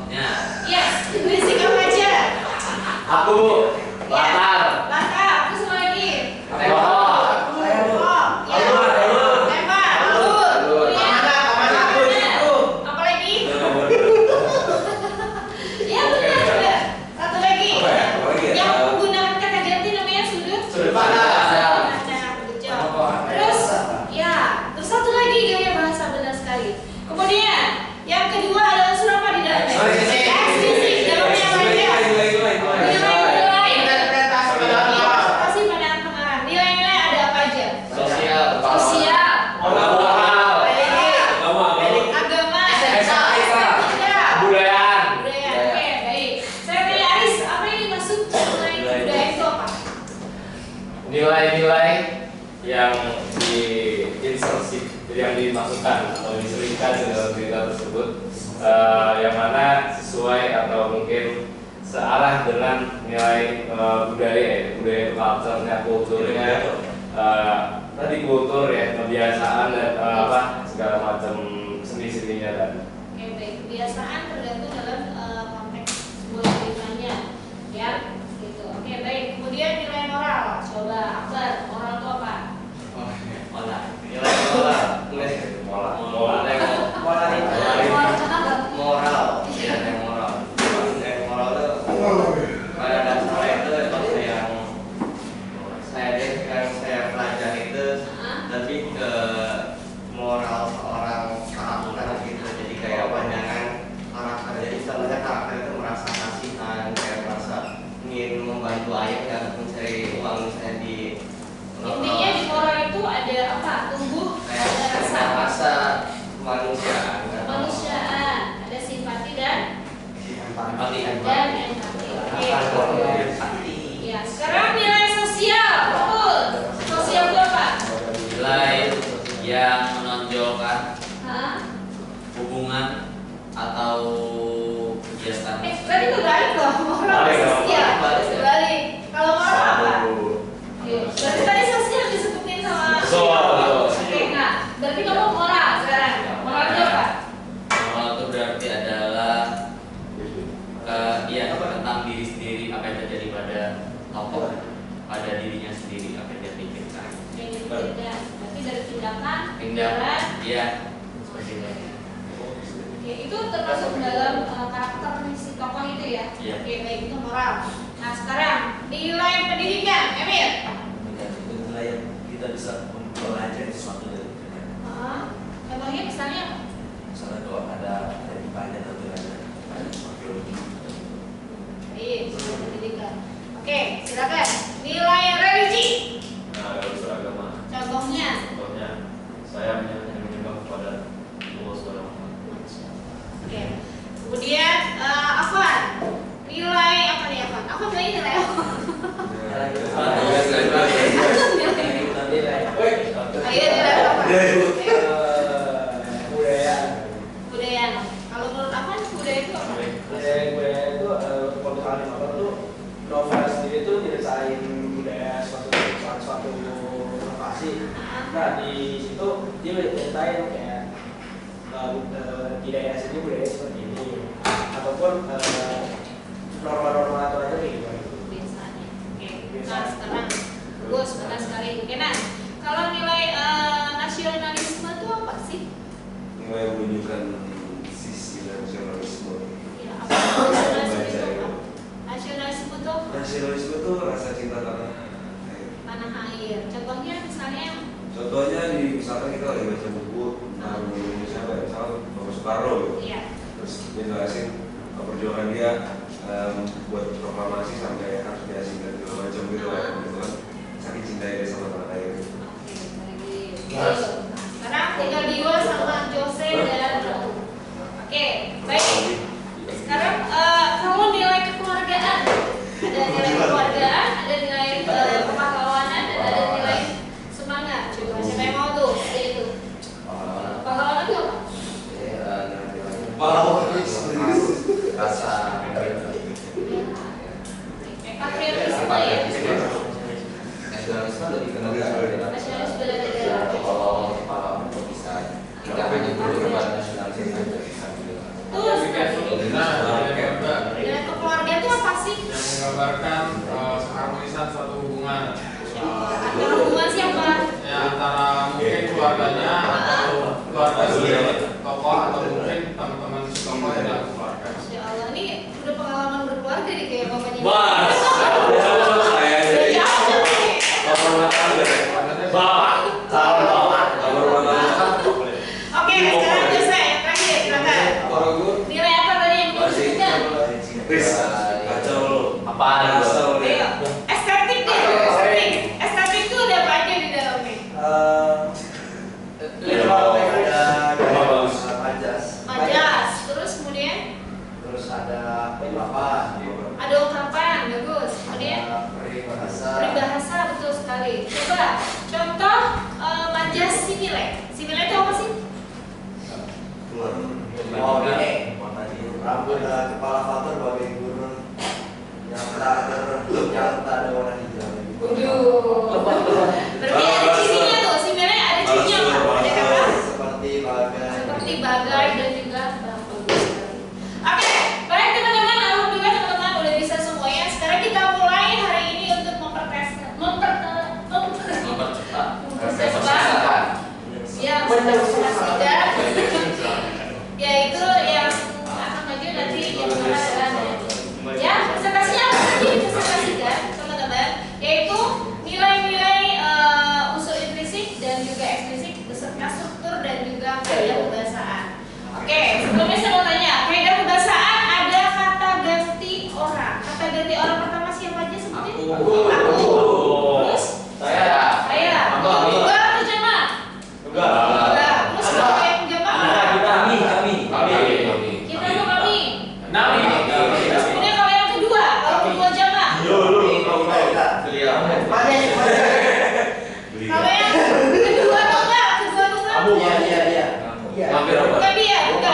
contohnya. Yes, basic apa aja? Aku, latar. Latar, terus apa lagi? Tembok. Oh, ya. Tembak, alur. Kemudian apa lagi? Ya benar. Satu lagi. Apa ya? Apa lagi ya? Yang menggunakan kata ganti namanya sudut. Sudut pandang. Good job. Terus, ya, terus satu lagi gaya bahasa benar sekali. Kemudian yang kedua ada unsur apa di dalamnya? Eksplisit. Dalamnya apa aja? Nilai-nilai. Interpretasi pandangan pengarang. Nilai-nilai ada apa aja? Sosial. Sosial. Moral. Agama. Kebudayaan. Budaya. Oke, baik. Saya tanya Aris, apa yang dimaksud mengenai budaya itu apa? Nilai-nilai yang diinsersi, yang dimasukkan atau diselipkan ke dalam cerita tersebut, yang mana sesuai atau mungkin searah dengan nilai budaya, budaya culture-nya, kulturnya, tadi kultur ya, kebiasaan dan segala macam seni-seninya tadi. Oke, baik. Kebiasaan tergantung dalam konteks sebuah ceritanya, ya. Gitu. Oke, baik. Kemudian nilai moral. Coba, Akbar, moral itu apa? Nilai moral. Moral. Ya, yang moral. Yang moral itu pada dasarnya itu yang saya pelajari itu lebih ke moral seorang karakter gitu. Jadi kayak pandangan karakter. Jadi contohnya karakter itu merasa kasihan, kayak merasa ingin membantu ayahnya untuk mencari uang misalnya di Intinya di moral itu ada apa? Tumbuh ada rasa. rasa kemanusiaan. Kemanusiaan, ada simpati dan Empati. Oke. Ya, sekarang nilai sosial. Betul. Sosial itu apa? Nilai yang menonjolkan Hah? hubungan atau kegiatan. Berarti kebalik loh. Moral Balik dong. sosial. Balik. Kalau moral apa? Satu. Berarti tadi sosial disebutin sama. Betul. Oke, nah, berarti kamu moral sekarang. Moral itu apa? Moral itu berarti adalah tentang diri sendiri, apa yang terjadi pada tokoh, pada dirinya sendiri, apa yang dia pikirkan. Yang dipikirkan. Berarti dari tindakan, Tindakan, iya, seperti itu. Oke, itu termasuk dalam karakter si tokoh itu ya. Iya. Oke, baik, itu moral. Nah, sekarang nilai pendidikan, Emir. Nilai yang kita bisa mempelajari sesuatu dari dunia. Contohnya misalnya apa? Misalnya kalau ada IPA-nya atau ada sosiologi. Baik, nilai pendidikan. Oke, silakan. Nilai religi. Nah, kalau unsur agama. Contohnya. Contohnya, saya menyembah kepada Allah Subhanahu wa Ta'ala. Oke. Kemudian Afwan. Nilai apa nih Afwan? Afwan nilai apa? Ayo nilai apa? Budaya. Kalau menurut Afwan budaya itu apa? Budaya itu untuk animator tuh novel sendiri tuh dirasain budaya suatu lokasi. Nah di situ dia ceritain kayak di daerah sini budaya seperti ini ataupun norma-norma aturannya kayak gimana. Biasanya. Oke. Nah sekarang bagus, benar sekali. Oke, nah kalau nilai nasionalisme itu apa sih? Nilai yang menunjukkan sisi nasionalisme. Ya, apa nasionalisme itu apa? Nasionalisme itu apa? Nasionalisme itu rasa cinta tanah air. Tanah air. Contohnya misalnya Contohnya misalkan kita lagi baca buku tentang Indonesia, misalnya Bapak Soekarno gitu. iya. Terus dia jelasin perjuangan dia buat proklamasi sampai harus diasingkan segala macam gitu kan, gitu kan. Saking cinta dia sama tanah air. Oke, baik. Sekarang tinggal Dio sama Jose dan Raul. Oke, baik. Sekarang kalau nilai kekeluargaan, ada nilai kekeluargaan, ada nilai kepahlawanan, dan ada nilai semangat. Coba siapa yang mau tuh? Ada itu. Pahlawanan itu apa? Rasa Patriotisme ya. nasionalisme lebih kenal Nasionalis bela negara. kalau bisa kita hanya perlu kepada nasionalisme saja bisa. Terus. menggambarkan keharmonisan suatu hubungan. Antara hubungan siapa? Ya, antara mungkin keluarganya atau keluarga si tokoh atau mungkin teman-teman si tokoh yang dalam keluarga. Ya Allah, ini udah pengalaman berkeluarga nih kayak bapaknya. Mas, saya jadi bapak rumah tangga. Bapak, calon bapak, bapak rumah tangga. Oke, sekarang Jose yang terakhir, silakan. Nilai apa tadi yang belum disebutkan? Kacau lu. Apaan? Ayo, estetik deh, estetik. Estetik itu ada apa aja di dalamnya? Majas, terus kemudian Terus ada apa? ada ungkapan, bagus. Kemudian peribahasa, betul sekali. Coba contoh majas simile. Simile itu apa sih? Oh ini rambut kepala fatur bagai gurun yang tak ada warna hijau. Waduh. Berarti ada cirinya tuh, simile ada cirinya apa? Ada kata seperti bagai dan juga bagus sekali. Oke, baik teman-teman, alhamdulillah teman-teman udah bisa semuanya. Sekarang kita mulai hari ini untuk mempercepat ya, mempresentasikan yaitu yang akan maju nanti yang pertama adalah ya presentasinya apa sih dipresentasikan teman-teman, yaitu nilai-nilai unsur intrinsik dan juga eksplisit beserta struktur dan juga kaidah kebahasaan. Oke, sebelumnya saya mau tanya, kaidah kebahasaan ada kata ganti orang. Kata ganti orang pertama siapa aja sebutin? Aku. Terus? Saya. Juga atau jamaah? Juga. Terus kalau yang jamaah? Kami. Kita tuh kami. Nami. Terus kemudian kalau yang kedua, kalau kedua jamaah? Kalau yang kedua tuh enggak? Kedua tuh enggak? Hampir apa? Bukan dia, bukan.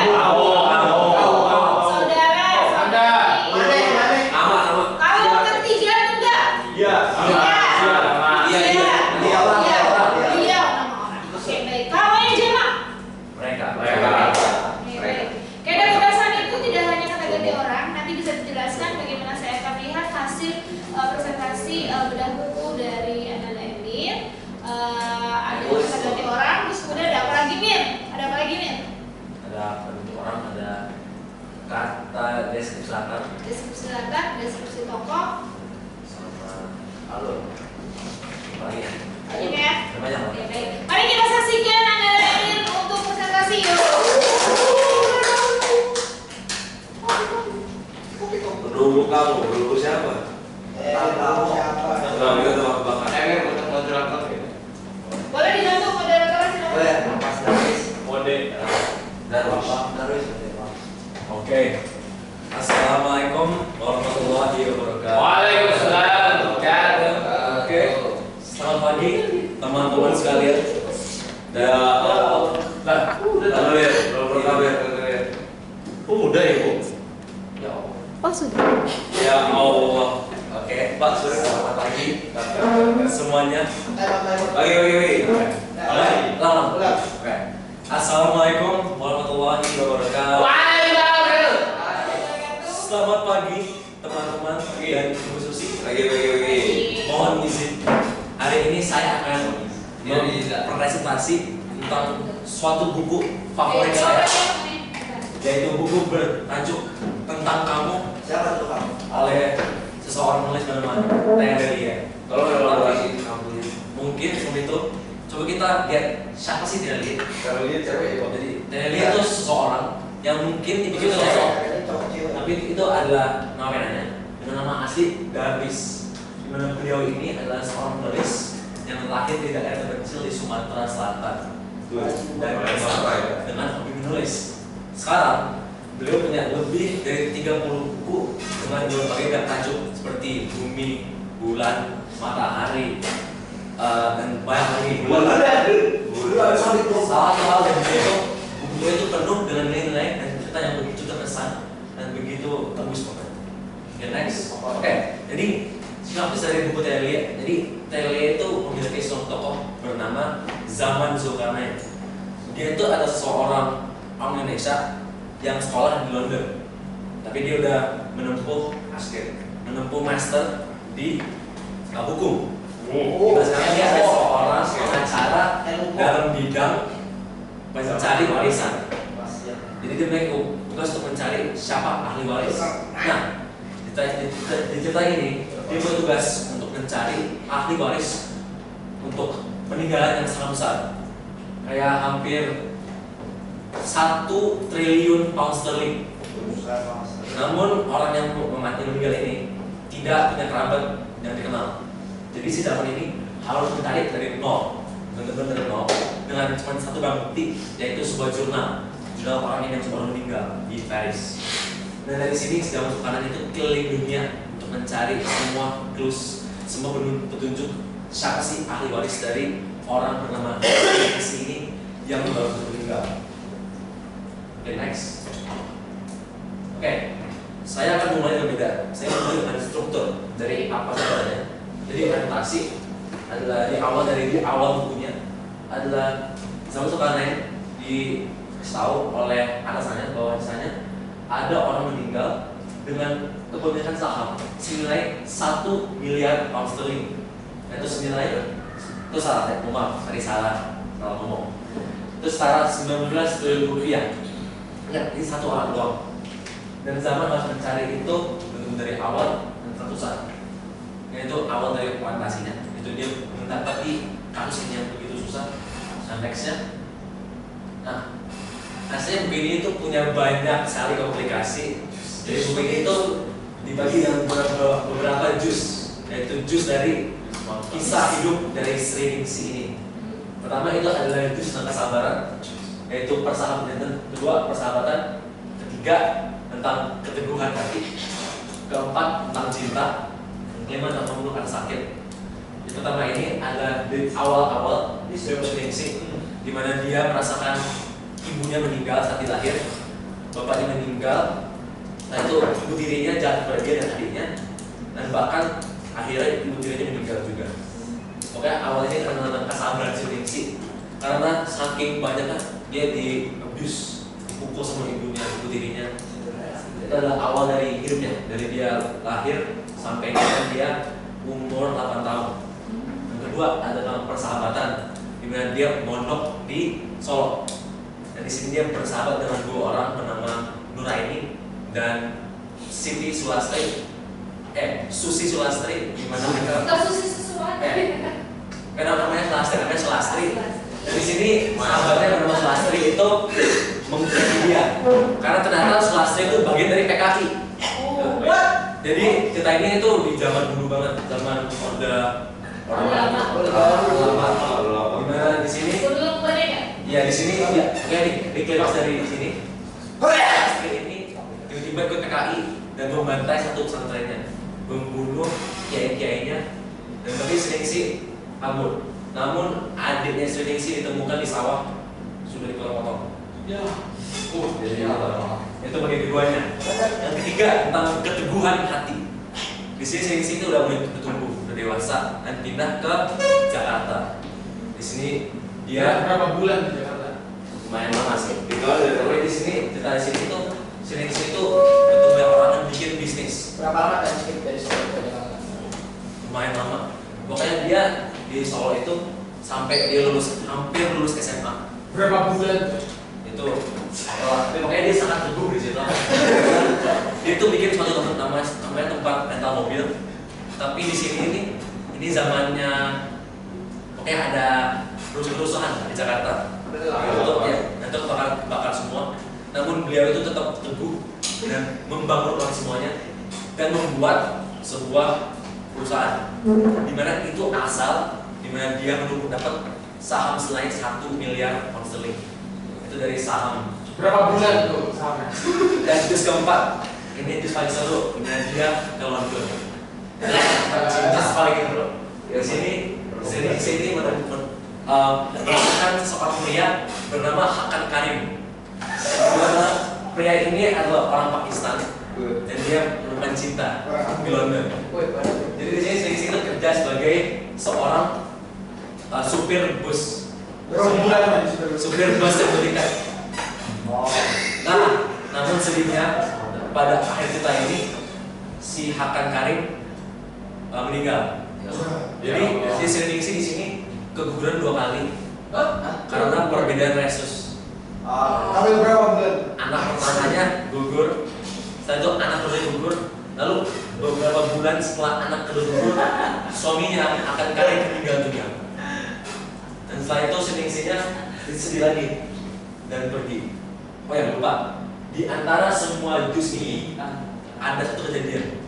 Saudara, saudari. Kalau yang ketiga tuh enggak? Iya. Iya, nama orang. Oke, baik. Kalau yang jamaah? Mereka. Oke, baik. Kaidah kebahasaan itu tidak hanya kata ganti orang, nanti bisa dijelaskan bagaimana saya akan lihat hasil presentasi bedah buku dari Ananda Emir. Ada kata ganti orang, terus kemudian ada apa lagi Mir? Ada apa lagi Mir? Ada bentuk orang, ada kata deskripsi latar Deskripsi latar, deskripsi tokoh. sama alur. Apa lagi ya? Ini ya. Banyak. Oke, baik. Mari kita saksikan Ananda Emir untuk presentasi. Penduduk kamu, penduduk siapa? Tahu itu tebak tebakan. Boleh dibantu moderator silakan. Mode. Darwis. Oke. Assalamualaikum warahmatullahi wabarakatuh. Waalaikumsalam. Oke. Selamat pagi teman-teman sekalian. Udah ya, Bu. Oh, sudah. Ya Allah. Oke, Pak Suri, selamat pagi semuanya. Bagi. Lalang. Oke. Assalamualaikum warahmatullahi wabarakatuh. Selamat pagi teman-teman dan Ibu Susi. Lagi. Mohon izin. Hari ini saya akan mempresentasi tentang suatu buku favorit saya, yaitu buku bertajuk Tentang Kamu Siapa tuh kamu? oleh seseorang penulis bernama Terelia. Kalau elaborasi kamu Mungkin seperti itu. Coba kita lihat siapa sih Terelia. kalau lihat cewek ya, Jadi Terelia itu seseorang yang mungkin dibikin oleh sosok, tapi itu adalah nama penanya dengan nama asli Darwis. Dimana beliau ini adalah seorang penulis yang lahir di daerah terpencil di Sumatera Selatan dan dengan hobi menulis. Sekarang beliau punya lebih dari 30 buku dengan berbagai tajuk seperti Bumi, Bulan, Matahari, dan banyak lagi. Salah satu hal yang buku itu penuh dengan nilai-nilai dan cerita yang begitu terkesan dan begitu tembus banget. Oke, next. Oke, jadi sinopsis dari buku Terelia. Jadi Terelia itu memiliki seorang tokoh bernama Zaman Zulkarnain. Dia itu adalah seorang orang Indonesia yang sekolah di London, tapi dia udah menempuh menempuh master di hukum. Biasanya dia ada seorang pengacara dalam bidang mencari warisan. Jadi dia memiliki tugas untuk mencari siapa ahli waris. Nah, di cerita ini dia bertugas untuk mencari ahli waris untuk peninggalan yang sangat besar, kayak hampir 1 triliun pound sterling. Namun orang yang meninggal ini tidak punya kerabat yang dikenal. Jadi si zaman ini harus mencari dari nol, benar-benar dari nol, dengan cuma satu barang bukti, yaitu sebuah jurnal orang yang baru meninggal di Paris. Dan dari sini sedang masuk kanan itu keliling dunia untuk mencari semua clues, semua petunjuk siapa sih ahli waris dari orang bernama si ini yang baru meninggal. Oke, next. Oke, saya akan mulai berbeda. Saya mulai dengan struktur dari apa saja. Jadi orientasi adalah di awal bukunya adalah sama sekali tahu oleh atasannya bahwa misalnya ada orang meninggal dengan kepemilikan saham senilai 1 miliar pound sterling. Itu senilai itu salah ya, maaf, salah ngomong. Itu setara 19 triliun rupiah. Ingat, ini satu orang doang. Dan zaman harus mencari itu benar dari awal dan ratusan. Yaitu awal dari plantasinya. Itu dia mendapati kasus ini yang begitu susah. Dan nextnya, nah, aslinya buku ini itu punya banyak sekali komplikasi. Jadi buku ini itu dibagi dalam beberapa juz, yaitu juz dari kisah hidup dari Sriningsi ini. Pertama itu adalah juz tentang kesabaran, yaitu persahabatan. Kedua, persahabatan. Ketiga, tentang keteguhan hati. Keempat, tentang cinta. Kelima, tentang membunuh rasa sakit. Yang pertama ini adalah di awal-awal di Sriningsi, di mana dia merasakan ibunya meninggal saat dilahir, bapaknya meninggal, nah itu ibu tirinya jatuh pada dia dan adiknya, dan bahkan akhirnya ibu tirinya meninggal juga. Oke, awalnya tentang kesabaran Sriningsi, karena saking banyaknya dia di abuse, dipukul sama ibunya, ibu tirinya. Itu adalah awal dari hidupnya, dari dia lahir sampai dia umur 8 tahun. Yang kedua adalah persahabatan, di mana dia mondok di Solo. Dan di sini dia bersahabat dengan 2 orang bernama Nuraini dan Susi Sulastri, di mana mereka karena namanya Sulastri. Dan di sini sahabatnya bernama Sulastri itu mengkritik dia, karena ternyata Sulastri itu bagian dari PKI. Jadi cerita ini itu di zaman dulu banget, zaman Orde Lama. Dimana di sini? Ya di sini ya, oke nih, di klimaks dari sini. Ini tiba-tiba ikut PKI dan membantai satu pesantrennya, membunuh kiai-kiainya, dan tapi Sriningsi kabur. Namun adiknya Sriningsi ditemukan di sawah sudah dipotong-potong. Ya, itu bagi keduanya. Yang ketiga tentang keteguhan hati. Di sini Sriningsi itu udah mulai bertumbuh, udah dewasa dan pindah ke Jakarta. Di sini dia berapa bulan di Jakarta? Lumayan lama sih. Tapi di sini cerita di sini itu Sriningsi itu ketemu orang yang bikin bisnis. Berapa lama kan skip dari Solo ke Jakarta? Lumayan lama. Pokoknya dia di Solo itu sampai dia hampir lulus SMA. Berapa bulan? Itu tapi pokoknya dia sangat teguh di situ. Dia tuh bikin suatu tempat namanya tempat rental mobil. Tapi di sini ini zamannya pokoknya ada kerusuhan di Jakarta. Untuk ya, nanti bakar semua. Namun beliau itu tetap teguh dan membangun orang semuanya dan membuat sebuah perusahaan di mana itu asal, di mana dia menunggu dapat saham selain 1 miliar pound sterling. Itu dari saham. Berapa bulan tuh sahamnya? Dan juz keempat, ini juz paling seru, di mana dia ke London. Juz paling seru. Di sini menemukan seorang pria bernama Hakan Karim. Dimana pria ini adalah orang Pakistan dan dia menemukan cinta di London. Jadi di sini itu kerja sebagai seorang supir bus. Supir bus yang berikan. Nah, namun sedihnya pada akhir cerita ini si Hakan Karim meninggal. Jadi si Sriningsi di sini keguguran 2 kali karena perbedaan resus. Hamil berapa bulan? Anak pertamanya gugur, setelah itu anak keduanya gugur, lalu beberapa bulan setelah anak kedua gugur, suaminya akan Karim meninggal dunia. Dan setelah itu Sriningsinya sedih lagi dan pergi. Oh ya lupa, di antara semua jus ini ada satu kejadian,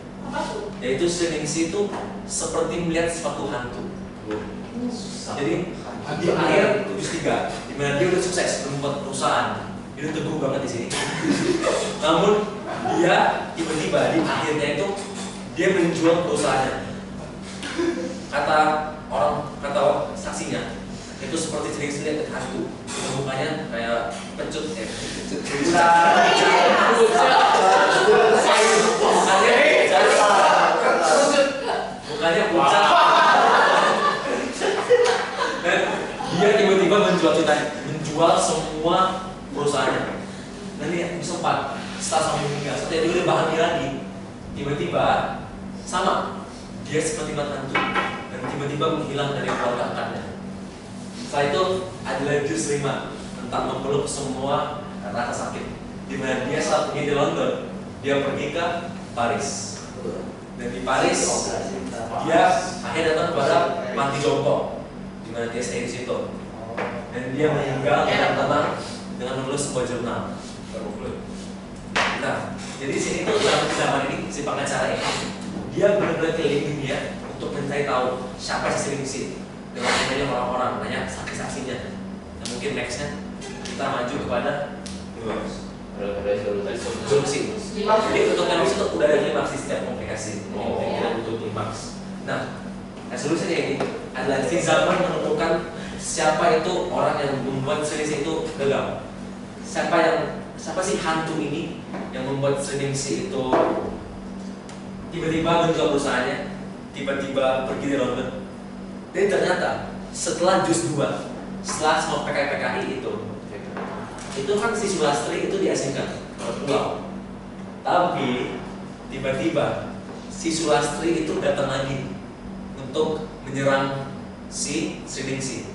yaitu Sriningsi itu seperti melihat suatu hantu. Jadi di akhir jus 3, di mana dia udah sukses membuat perusahaan, dia udah teguh banget di sini. Namun dia tiba-tiba di akhirnya itu dia menjual perusahaannya. Kata saksinya itu seperti Sriningsi lihat hantu, mukanya kayak pencut mukanya pucat. Dan dia tiba-tiba menjual semua perusahaannya. Dan dia sempat setelah suami meninggal, setelah dia udah bahagia lagi, tiba-tiba sama dia seperti mata hantu dan tiba-tiba menghilang dari keluarga akarnya. Setelah itu adalah jus 5 tentang memeluk semua rasa sakit, di mana dia saat pergi di London, dia pergi ke Paris, dan di Paris dia akhirnya datang kepada panti jompo, di mana dia stay di situ, dan dia meninggal dengan tenang dengan menulis sebuah jurnal. Nah, jadi di sini tuh dalam zaman ini si pengacara ini dia benar-benar keliling dunia untuk mencari tahu siapa si Sriningsi dengan adanya orang-orang, banyak saksi-saksinya. Dan mungkin nextnya kita maju kepada resolusi. Jadi untuk resolusi itu udah ada 5 di setiap komplikasi. Untuk klimaks. Nah, resolusinya ini adalah si zaman menemukan siapa itu orang yang membuat Sriningsi itu gagal. Siapa sih hantu ini yang membuat Sriningsi itu tiba-tiba menjual perusahaannya, tiba-tiba pergi dari London. Dan ternyata setelah jus 2, setelah semua PKI itu kan si Sulastri itu diasingkan ke pulau. Tapi tiba-tiba si Sulastri itu datang lagi untuk menyerang si Sriningsi.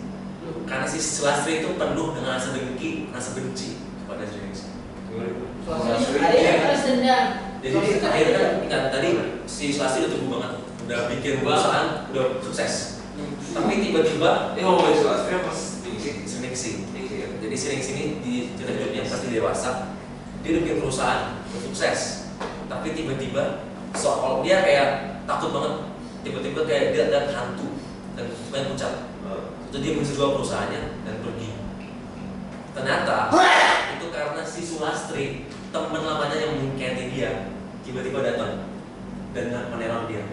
Karena si Sulastri itu penuh dengan rasa dengki, rasa benci kepada Sriningsi. Jadi akhirnya ingat tadi si Sulastri udah teguh banget, udah bikin perusahaan, udah sukses. Tapi tiba-tiba dia ngomongin Sulastri apa Sriningsi. Jadi Sriningsi ini di cerita hidupnya pasti dewasa, dia udah bikin perusahaan, udah sukses. Tapi tiba-tiba soal dia kayak takut banget, tiba-tiba kayak dia ada hantu dan main pucat. Itu dia menjual perusahaannya dan pergi. Ternyata itu karena si Sulastri, teman lamanya yang mengkhianati dia, tiba-tiba datang dan meneror dia.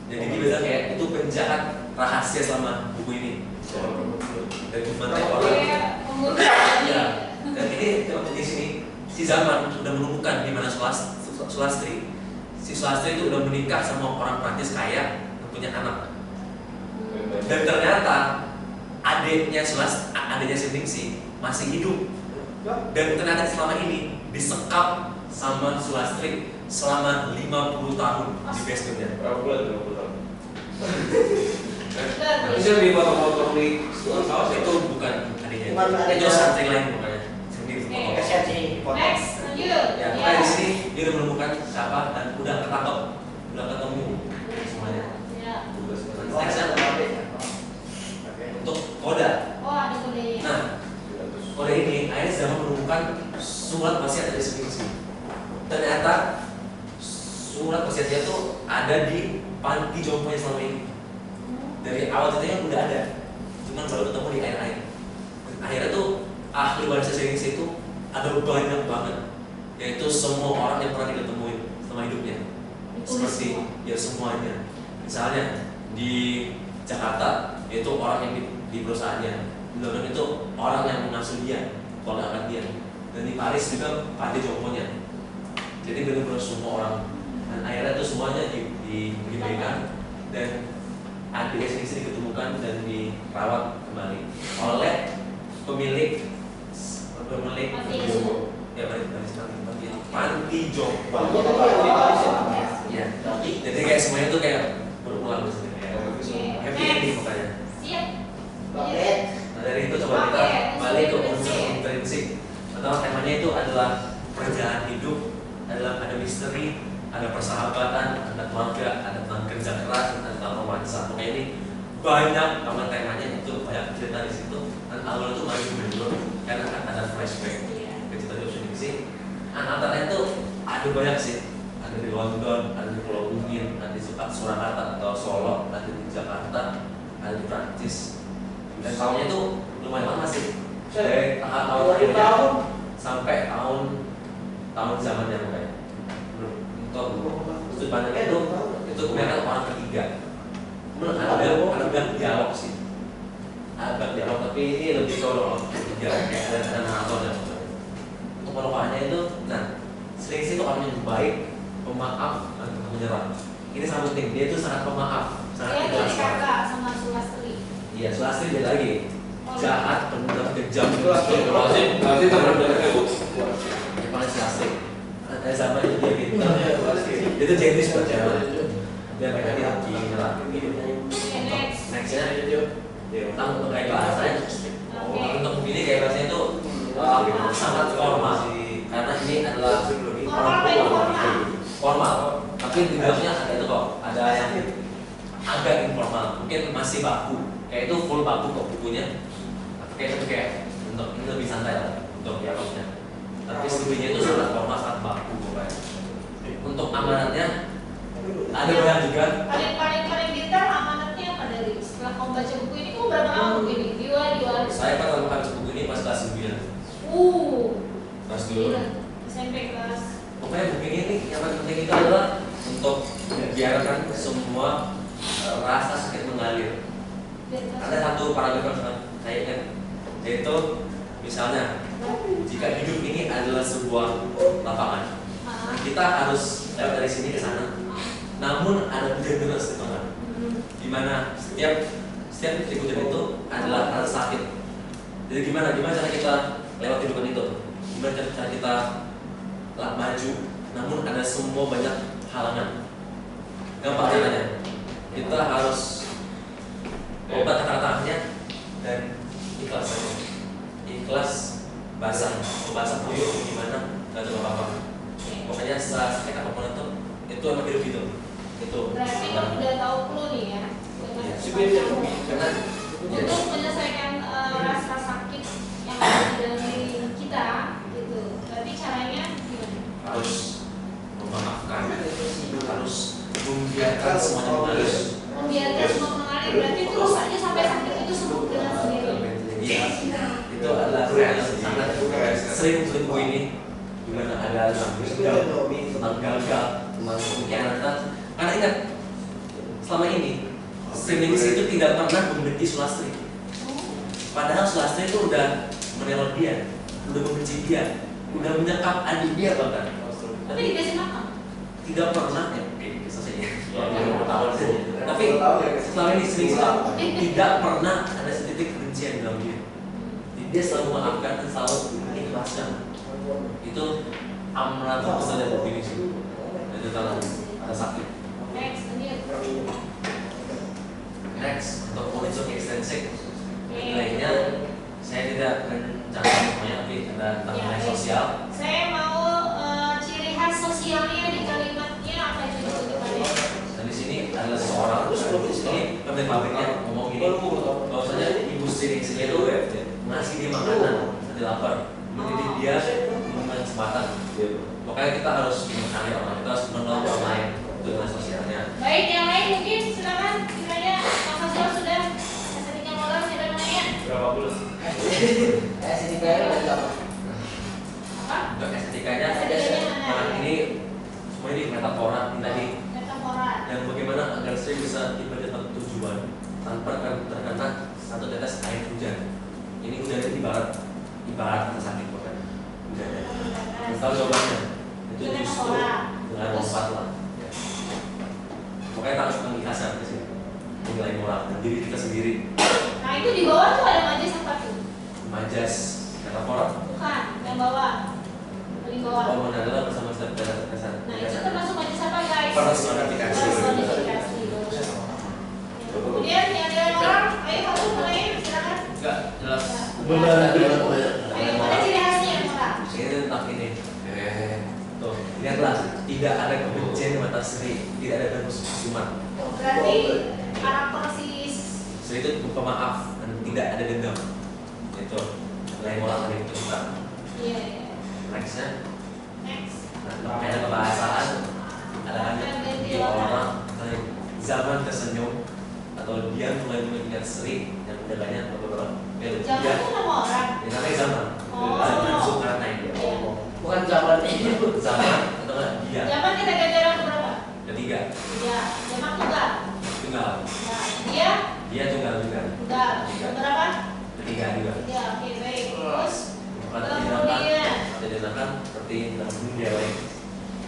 Jadi dia bilang kayak itu penjahat rahasia selama buku ini. Dan gimana orang? Ya. Dan ini di sini si zaman sudah menemukan di mana Sulastri. Si Sulastri itu udah menikah sama orang Prancis kaya dan punya anak. Dan ternyata adiknya Sriningsi masih hidup. Dan ternyata selama ini disekap sama Sulastri selama 50 tahun di basementnya. Berapa bulan 50 tahun? Bisa di foto-foto di Saus itu bukan adiknya. Itu santri lain bukannya. Sendiri. Next, lanjut. Ya, makanya di sini dia udah menemukan siapa dan udah ketangkep, udah ketemu semuanya. Next untuk Koda. Oh, ada kodenya. Nah, Koda ini akhirnya sudah menemukan surat wasiat dari Sriningsi. Ternyata surat wasiatnya tuh ada di panti jomponya selama ini. Dari awal ceritanya udah ada, cuman baru ketemu di akhir-akhir. Akhirnya tuh ahli waris Sriningsi itu ada banyak banget, yaitu semua orang yang pernah diketemuin selama hidupnya. Seperti ya semuanya. Misalnya di Jakarta yaitu orang yang di perusahaannya, di London itu orang yang mengasuh dia, keluarga dia, dan di Paris juga panti jomponya. Jadi benar-benar semua orang, dan akhirnya itu semuanya diberikan dan adiknya Sriningsi diketemukan dan dirawat kembali oleh pemilik Panti. ya panti. panti jompo. Iya. Jadi kayak semuanya tuh kayak berulang sebenarnya. Happy ending makanya. Siap. Nah dari itu coba kita balik ke unsur intrinsik. Pertama temanya itu adalah perjalanan hidup, ada misteri, ada persahabatan, ada keluarga, ada tentang kerja keras, ada tentang romansa. Pokoknya ini banyak banget temanya, itu banyak cerita di situ. Dan awal itu maju mundur karena kan ada flashback ke cerita di sini. Antaranya itu ada banyak sih. Ada di London, ada di Pulau Bungin, ada di Surakarta atau Solo, ada di Jakarta, ada di Prancis. Dan tahunnya itu lumayan lama sih. Dari tahun akhirnya sampai tahun zamannya mulai. Untuk sudut pandangnya itu kebanyakan orang ketiga. Kemudian ada dialog sih. Ada dialog tapi ini lebih ke orang ketiga kayak ada naratornya. Untuk pokoknya itu, nah sering sih itu orang yang baik, pemaaf dan menyerah. Ini sangat penting. Dia itu sangat pemaaf, sangat ikhlas. Kakak sama Sulastri. Iya, Sulastri beda lagi. Jahat, penuh kejam. Sulastri teman dari Bu. Yang paling Sulastri. Ada zaman itu dia gitu. Itu jenis perjalanan. Dia mereka di menyerah. Nextnya tentang untuk keikhlasan. Untuk ini keikhlasannya itu sangat formal. Karena ini adalah formal. Tapi di dalamnya ada itu kok. Ada yang agak informal. Mungkin masih baku. Kayak itu full baku kok bukunya. Kayak untuk ini lebih santai lah untuk dialognya. Tapi studinya itu sangat formal, sangat baku pokoknya. Untuk amanatnya ada banyak juga. Paling detail amanatnya apa dari setelah kamu baca buku ini? Kamu berapa lama buku ini? Dua. Saya pertama kali baca buku ini pas kelas 9. Kelas 2. SMP kelas. Pokoknya buku ini yang paling penting itu adalah untuk membiarkan semua rasa sakit mengalir. Ada satu paragraf yang saya ingat, yaitu misalnya jika hidup ini adalah sebuah lapangan, kita harus lewat dari sini ke sana. Namun ada hujan deras di tengah, di mana setiap titik hujan itu adalah rasa sakit. Jadi gimana cara kita lewat kehidupan itu? Gimana cara kita maju? Namun ada semua banyak halangan. Gampang caranya, kita harus obat kata-katanya dan ikhlas saja. Ikhlas basah puyuh gimana nggak ada apa-apa. Pokoknya sakit apapun itu emang hidup gitu. Itu. Berarti kamu udah tahu clue nih ya. Karena untuk menyelesaikan rasa sakit yang ada di dalam diri kita, gitu. Berarti caranya gimana? Harus memaafkan, harus membiarkan semuanya mengalir. Membiarkan semua mengalir, berarti terus aja sampai sakit itu sembuh dengan sendiri. Iya, itu adalah yang sangat sering buku ini. Gimana ada tentang gagal, tentang pengkhianatan. Karena ingat, selama ini Sriningsih itu tidak pernah membenci Sulastri. Padahal Sulastri itu udah meneror dia, udah membenci dia, udah menyekap adik dia bahkan. Tapi dikasih makan. Tidak pernah ya, tapi selama ini Sriningsih tidak pernah ada setitik kebencian dalam dia. Dia selalu memaafkan dan selalu mengikhlaskan. Itu amanat besar dari buku ini sih. Itu kalau ada sakit. Next untuk unsur ekstensif lainnya saya tidak rencana semuanya, tapi ada tentang nilai sosial. Saya mau ciri khas sosialnya di kalimatnya apa itu disebutkannya? Dan di sini adalah seseorang ini pemilik pabriknya ngomong gini, bahwasanya ibu Sriningsih itu ngasih dia makanan, nanti lapar, mendidik dia dengan kesempatan. Pokoknya kita harus mengenali orang, kita harus menolong orang lain untuk nilai sosialnya. Baik, yang lain mungkin silakan. Kiranya Mas Hasrul sudah estetika moral sudah menanya. Berapa puluh? Estetikanya berapa? Apa? Untuk estetikanya, Estetikanya mana? ini semua ini metafora tadi. Metafora. Dan bagaimana agar saya bisa tiba di tempat tujuan tanpa terkena satu tetes air hujan. Ini hujan itu ibarat rasa sakit bukan hujannya. Tahu jawabannya? Itu justru dengan lompat lah. Ya. Pokoknya kita harus mengikhlasan di sini. Nilai moral dan diri kita sendiri. Nah itu di bawah tuh ada majas apa tuh? Majas metafora. Bukan, yang bawah. Paling bawah. Adalah bersama dasar. Nah itu termasuk majelis apa guys? Personifikasi. Personifikasi. Kemudian yang ada orang, ayo kamu mulai silakan. Enggak jelas. Ayo mana ciri khasnya yang orang? Ini tentang ini. Tuh, lihatlah, tidak ada kebencian di mata Sri, tidak ada musuh-musuhan. Berarti karakter si Sri itu pemaaf dan tidak ada dendam. Itu lain orang tadi itu bukan. iya. Nextnya, Next. ada kebahasaan, ada di orang dari zaman tersenyum atau dia mulai mengingat Sri dan menjaganya beberapa Jangan dia itu nama orang. namanya zaman. Oh. Zaman Zulkarnain. Iya. Bukan zaman ini. Zaman atau enggak dia Zaman kita ganjaran berapa? ketiga Ya, zaman tunggal. tunggal. Nah, Dia tunggal juga. tunggal. Berapa? Ketiga juga. Ya, oke baik. Terus Kemudian dinamakan seperti dalam dia lain.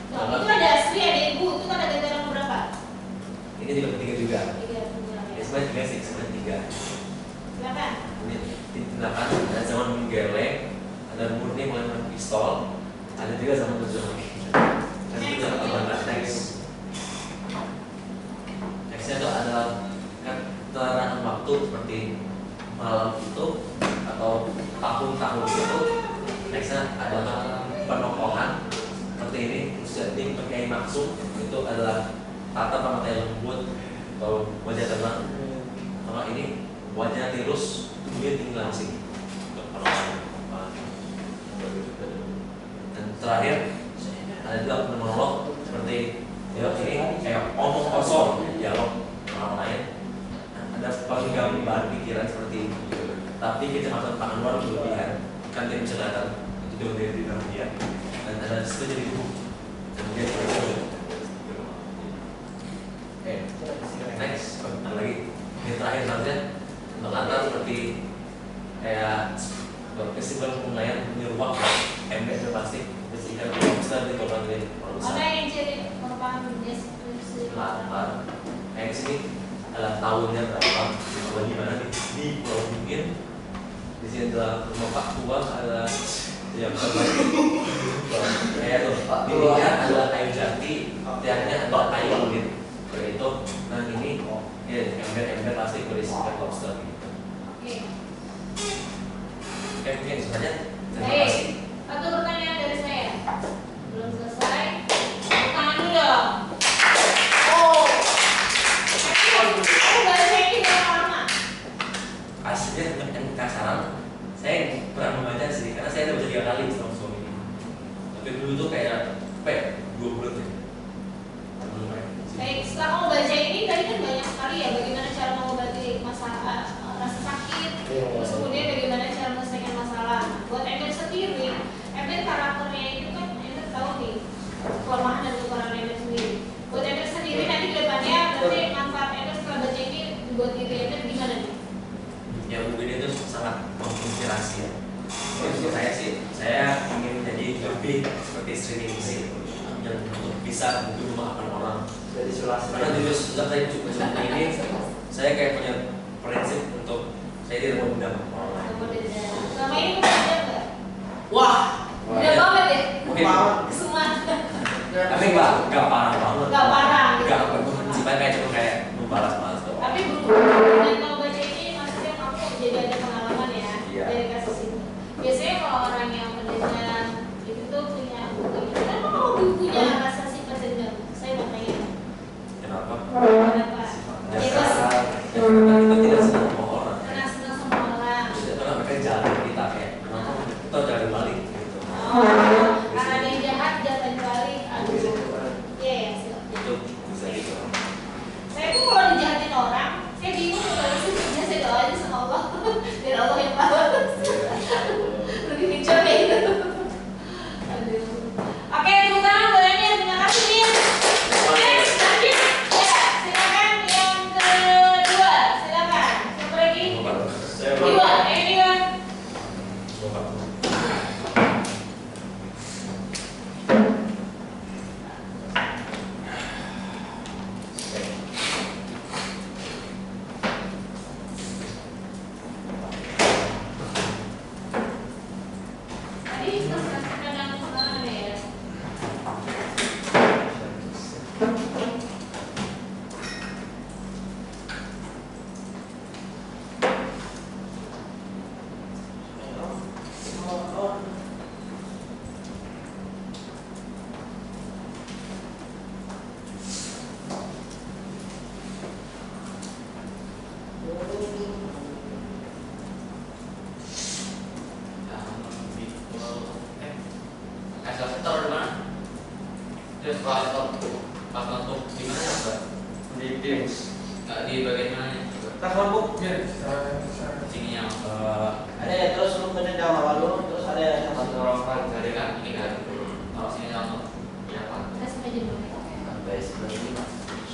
itu ada Sri, ada Ibu, itu kan ada ganjaran berapa? Ini juga ketiga juga. Tiga tunggal Ya ya. sebenarnya tiga sih, sebenarnya tiga. Silakan. Ini tindakan ada zaman menggeleng, ada murni menggunakan pistol, ada juga zaman berjuang. Dan itu yang terbatas next. Nextnya itu adalah keterangan waktu seperti malam itu atau tahun-tahun itu. Nextnya adalah penokohan seperti ini. Terus ini pakai maksud itu adalah tatap mata yang lembut atau wajah tenang. Kalau ini wajah tirus, tubuhnya tinggi langsing. Dan terakhir ada juga monolog seperti dialog ini kayak omong kosong, dialog orang lain. Ada penggambaran pikiran seperti tapi kecemasan Pak Anwar berlebihan kan dia bisa datang itu jauh dari dalam dia dan ada disitu jadi ibu dan dia next lagi yang terakhir nanti mengantar seperti kayak festival pengayaan menyeruak ember plastik sehingga bisa dikorban dari Mana yang jadi merupakan deskripsi? lapar kayak sini adalah tahunnya berapa di mana di Pulau Bungin di sini adalah rumah Pak Tua ada yang terbaik kayak tuh dindingnya adalah kayu jati tiangnya atau kayu kulit kayak itu nah ini ya ember plastik berisi ikan lobster gitu. Oke mungkin sebenarnya terima kasih. Satu pertanyaan dari saya. Belum selesai. Tangan dulu dong. Oh. Aku baca ini berapa lama? Aslinya dengan kasaran saya pernah membaca sih karena saya udah baca 3 kali sama suami ini. Tapi dulu tuh kayak apa ya 2 bulan ya. Baik, setelah kamu baca ini tadi kan banyak sekali ya bagaimana cara mengobati masalah rasa sakit, terus kemudian bagaimana cara menyelesaikan masalah. Buat Ember sendiri, Ember karakternya itu kan Ember tahu nih kelemahan dan kekurangan Ember sendiri. Buat Ember sendiri nanti ke depannya berarti manfaat Ember setelah baca ini buat diri Ember gimana nih? Ya mungkin itu sangat menginspirasi ya. Untuk saya sih, saya ingin menjadi lebih seperti Sri Ningsih yang untuk bisa memaafkan orang. Jadi sulasi. Karena di sejak saya cukup seperti ini, saya kayak punya prinsip untuk saya tidak mau dendam sama orang lain. Selama ini kamu dendam nggak? Wah. Udah banget ya? Mungkin, Semua. tapi nggak parah banget. Nggak parah. Nggak benci, kayak cuma kayak membalas-balas doang. Tapi berhubung dengan kamu baca ini, maksudnya kamu jadi ada pengalaman ya Iya. dari kasus ini. Biasanya kalau orang yang mendendam itu tuh punya kenapa kamu punya rasa sifat dendam? Saya mau tanya. Kenapa? Kenapa? Ya, Itu karena kita tidak senang sama orang. karena senang sama orang. Karena mereka jalan kita kayak, kenapa kita jalan balik gitu. Oh, karena ada yang jahat jalan balik. Aduh. Iya ya. Siap. Itu bisa gitu. Saya tuh kalau dijahatin Di bagian mana? Tas lampu. Sininya. Ada ya, terus lu bener jangan awal dulu, terus ada yang Tenggorokan dari kan ini kan. Kalau sini langsung. Ya Pak. Kita sampai jam berapa? Sampai 9:05.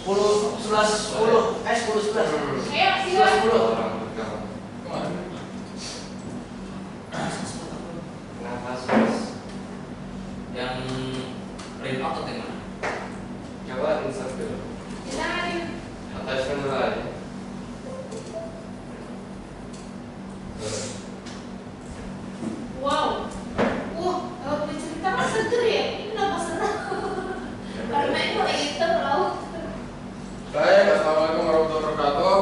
10, 11, 10, 10. Ayo, silakan. 10. Orang berkawan. Nafas Yang print out atau yang mana? coba insert dulu. Kita hari Attachment dulu aja. wow. Wah, bercerita kan seger ya? Ini kenapa serem? Karena itu kayak gitu laut. Baik, assalamualaikum warahmatullahi wabarakatuh.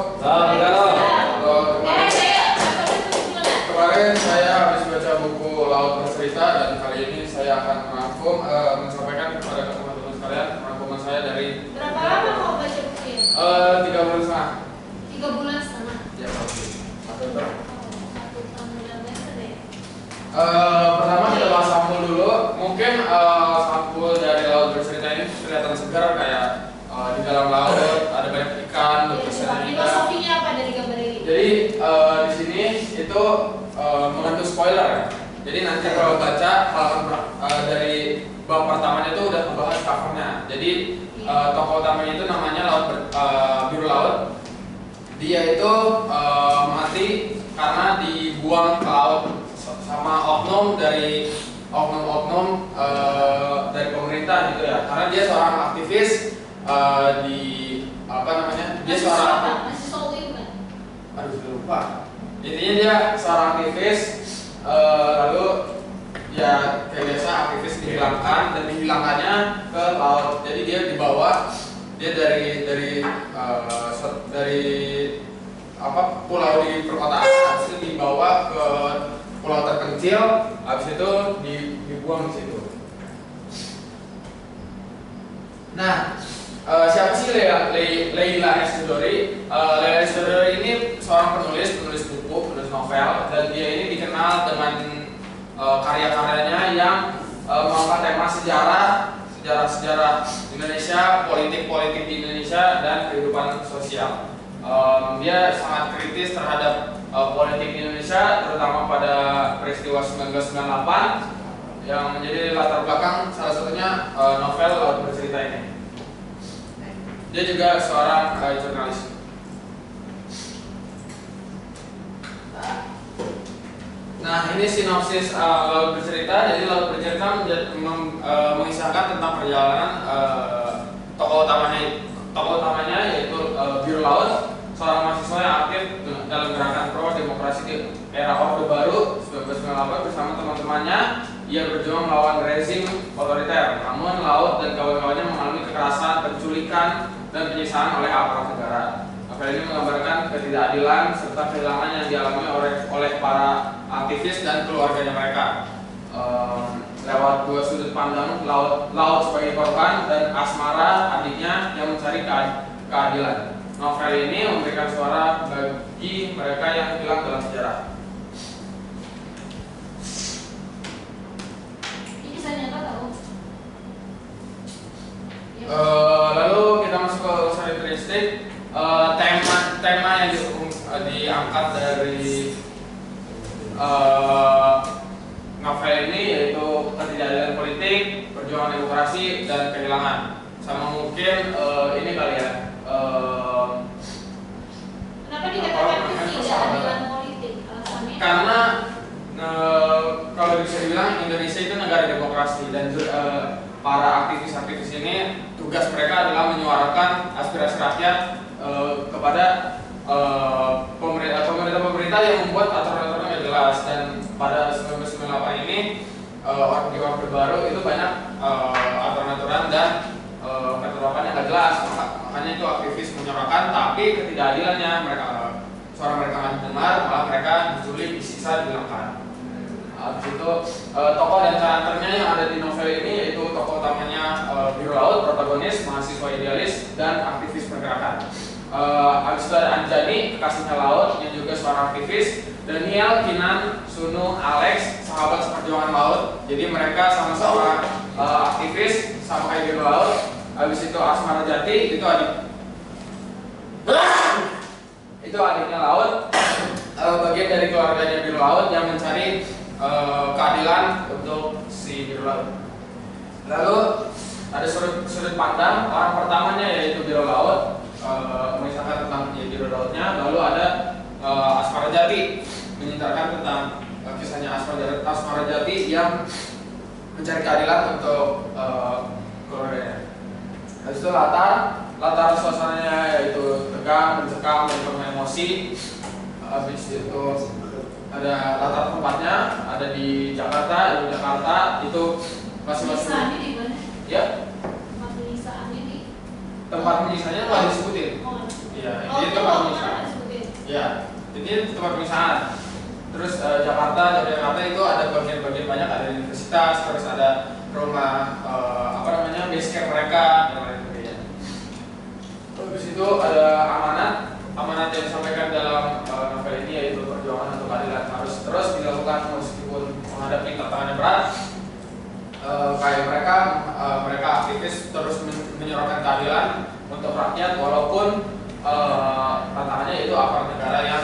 Kemarin saya habis baca buku Laut Bercerita dan kali ini saya akan merangkum, menyampaikan kepada teman-teman sekalian rangkuman saya dari Berapa lama mau baca bukunya? 3 bulan setengah. 3 bulan setengah. Ya, pasti. Atau itu. Satu tahun semester ya? Pertama kita bahas sampul dulu. Mungkin sampul dari Laut Bercerita ini kelihatan segar kayak di dalam laut ada banyak ikan, lukisan ikan. Filosofinya apa dari gambar ini? Jadi di sini itu mengandung spoiler ya. Jadi nanti kalau baca halaman dari bab pertamanya itu udah membahas covernya. Jadi tokoh utamanya itu namanya Biru Laut. Dia itu mati karena dibuang ke laut sama oknum dari pemerintah gitu ya. Karena dia seorang aktivis di apa namanya? Dia seorang masih soal itu kan? aduh lupa. Intinya dia seorang aktivis, lalu ya kayak biasa aktivis dihilangkan dan dihilangkannya ke laut. Jadi dia dibawa, dia dari apa pulau di perkotaan, habis itu dibawa ke pulau terpencil, habis itu dibuang di situ. Nah, siapa sih Leila S. Chudori? Leila S. Chudori ini seorang penulis buku, penulis novel, dan dia ini dikenal dengan karya-karyanya yang mengangkat tema sejarah Indonesia, politik di Indonesia, dan kehidupan sosial. Dia sangat kritis terhadap politik di Indonesia, terutama pada peristiwa 1998 yang menjadi latar belakang salah satunya novel Laut Bercerita ini. Dia juga seorang jurnalis. Nah, ini sinopsis Laut Bercerita. Jadi Laut Bercerita mengisahkan tentang perjalanan tokoh utamanya yaitu Biru Laut, seorang mahasiswa yang aktif dalam gerakan pro demokrasi di era Orde Baru 1998 bersama teman-temannya. Ia berjuang melawan rezim otoriter. Namun Laut dan kawan-kawannya mengalami kekerasan, penculikan, dan penyiksaan oleh aparat negara. Novel ini menggambarkan ketidakadilan serta kehilangan yang dialami oleh para aktivis dan keluarganya mereka. Lewat dua sudut pandang, Laut sebagai korban dan Asmara adiknya yang mencari keadilan. Novel ini memberikan suara bagi mereka yang hilang dalam sejarah. Ini kisah nyata tahu? Lalu kita masuk ke karakteristik. Tema yang diangkat dari novel ini yaitu ketidakadilan politik, perjuangan demokrasi, dan kehilangan. Sama mungkin ini kali ya. Kenapa dikatakan ketidakadilan politik? Alasannya? Karena kalau bisa dibilang Indonesia itu negara demokrasi dan para aktivis-aktivis ini tugas mereka adalah menyuarakan aspirasi rakyat kepada pemerintah yang membuat aturan-aturan yang jelas. Dan pada 1998 ini di Orde Baru itu banyak aturan-aturan dan ketetapan yang tidak jelas. Makanya itu aktivis menyuarakan, tapi ketidakadilannya suara mereka nggak didengar, malah mereka diculik, disiksa, dihilangkan. Habis itu tokoh dan karakternya yang ada di novel ini yaitu tokoh utamanya Biru Laut, protagonis, mahasiswa idealis, dan aktivis pergerakan. Habis itu ada Anjani, kekasihnya Laut, yang juga seorang aktivis. Daniel, Kinan, Sunu, Alex, sahabat seperjuangan Laut. Jadi mereka sama-sama aktivis, sama kayak Biru Laut. Habis itu Asmara Jati, itu adik. itu adiknya Laut, bagian dari keluarganya Biru Laut yang mencari keadilan untuk si Biru Laut. Lalu ada sudut pandang orang pertamanya yaitu Biru Laut, mengisahkan tentang Biru Lautnya. Lalu ada Asmara Jati, menceritakan tentang kisahnya Asmara Jati yang mencari keadilan untuk keluarganya. Habis itu latar suasananya yaitu tegang, mencekam, dan penuh emosi. Habis itu ada latar tempatnya, ada di Jakarta, itu masing-masing. Penyisaannya di mana? Ya, Tempat penyisaannya di. tempat penyisaannya nggak disebutin. Oh, Iya, oh, ini itu tempat mana penyisahan. disebutin? Ya, ini tempat penyisahan. Terus Jakarta itu ada bagian-bagian banyak, ada universitas, terus ada rumah base camp mereka dan lain sebagainya. Terus itu ada amanat yang disampaikan dalam novel ini yaitu perjuangan untuk keadilan harus terus dilakukan meskipun menghadapi tantangan yang berat. Kayak mereka aktivis terus menyuarakan keadilan untuk rakyat walaupun tantangannya itu aparat negara yang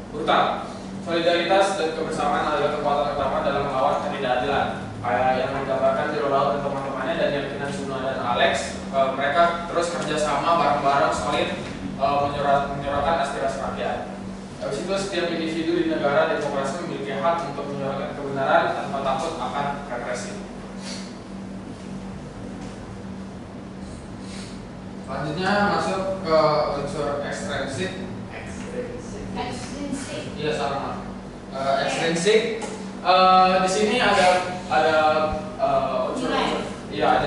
brutal. Solidaritas dan kebersamaan adalah kekuatan utama dalam melawan ketidakadilan. Kayak yang digambarkan Biru Laut dan teman-temannya dan Yakinan Suna dan Alex, mereka terus kerjasama bareng-bareng solid menyuarakan aspirasi rakyat. Habis itu setiap individu di negara demokrasi memiliki hak untuk menyuarakan kebenaran tanpa takut akan represi. Selanjutnya masuk ke unsur ekstrinsik. Ekstrinsik. Iya sama. Ekstrinsik. Di sini ada